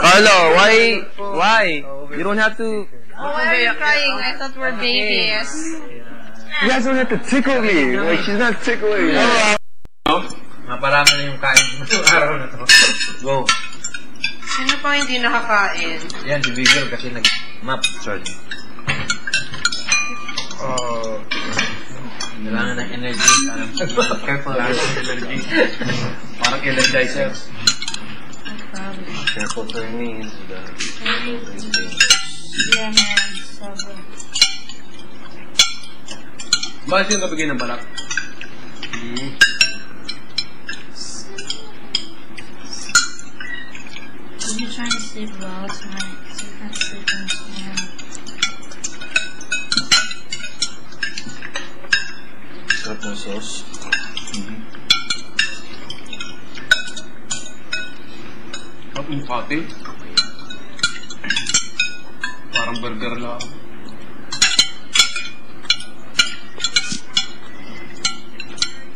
Carlo, why? You don't have to. Why are you crying? I thought we're babies. You guys don't have to tickle me. Like, she's not tickling. Maparami na yung kain mo sa araw na to. Go. Sino pa hindi nakakain? Yan, si Bigel kasi nag-map. Sorry. Kailangan ng energy. Careful. Kailangan ng energy. Parang energizer. Careful for your knees. Yeah, man. Sobrang. Bakit yung kabigay ng balak? You're trying to sleep well tonight, so you can't sleep in tomorrow. Sarap ng sauce. Sarap yung pati. Parang burger lang.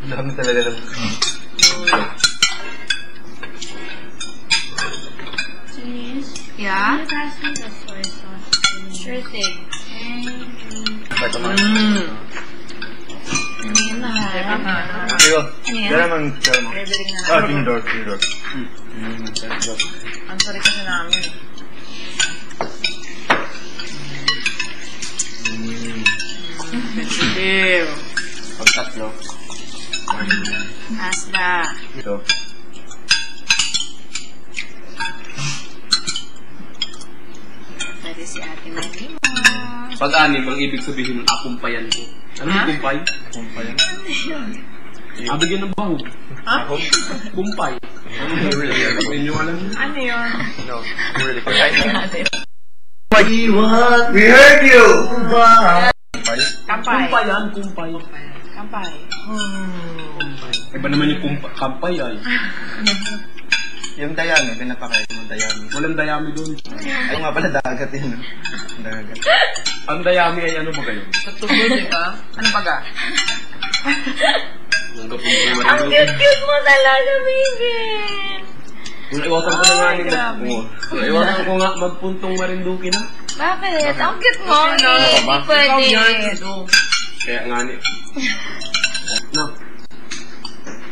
Ang dami talaga lang. Yeah? You guys need the soy sauce. Sure thing. Ba't naman? Ano yun na? Sige. Ano yan? Dala naman. Reveling na. Ah, tinidor. Ang sorry kasi namin. Sensitive. Pagtatlo. Asda. Ito. Pwede si Ate Maggie mo. Pag-anim, ang ibig sabihin ng akumpayan ko. Ano yung kumpay? Kumpay. Bigyan ng baho. Ha? Kumpay. Hindi nyo alam yun. Ano yun? No, really. We heard you! Kumpay? Kampay. Kumpay yan, kumpay. Kampay. Iba naman yung kampay ay. Yung dayami, pinapakain mo dayami. Walang dayami doon. Ay nga pala, dagat yun. Dagat. Ang dayami ay ano ba kayo? Sa tubo, di ba? Ano baga? Ang kapungkong Ang cute-cute mo talaga, Miguel. Iwasan ko na nga Ay, grabe. Iwasan ko nga magpuntong Marinduque na. Bakit? Ang cute mo. Ano ba? Hindi pwede. Kaya nga ni. No.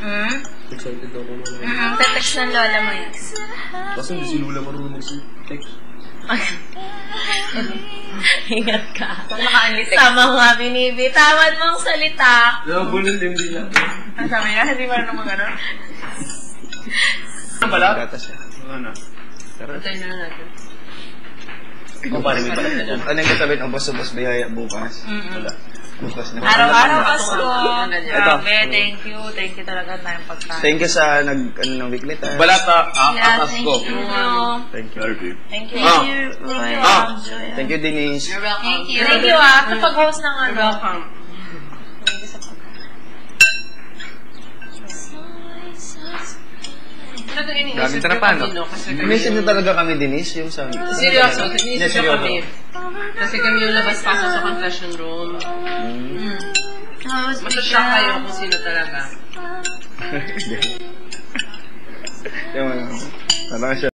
Hmm? Excited ako na. Tetext ng lola mo yan. Kasi hindi si Lula marunong mag-text. Ingat ka. Sa mga binibitawan mong salita. Bulol din yan. Ang sabi niya, hindi marunong mag-ano. Ano pala? Gata siya. Ano? Patay na natin. O, parang may balat na dyan. Ano yung sabihin? Ubos-ubos biyaya bukas. Wala. Bukas na. Araw-araw Pasko. Ito. Thank you. Thank you talaga tayong pagkain. Thank you sa ng weekly tayo. Balata, Yeah, atas thank ko. you. Thank you. Thank you. Ah. Thank you, Denise. You're welcome. Thank you. Thank you sa pag-host ng ano. Welcome. Thank you sa pagkain. Gamit na pa, no? Inisip niyo talaga kami, Denise, yung sa... Seryoso, inisip na kami. seryoso. Kasi kami yung labas-pasok sa confession room. Masashock kayo kung sino talaga. Yung ano, talaga siya.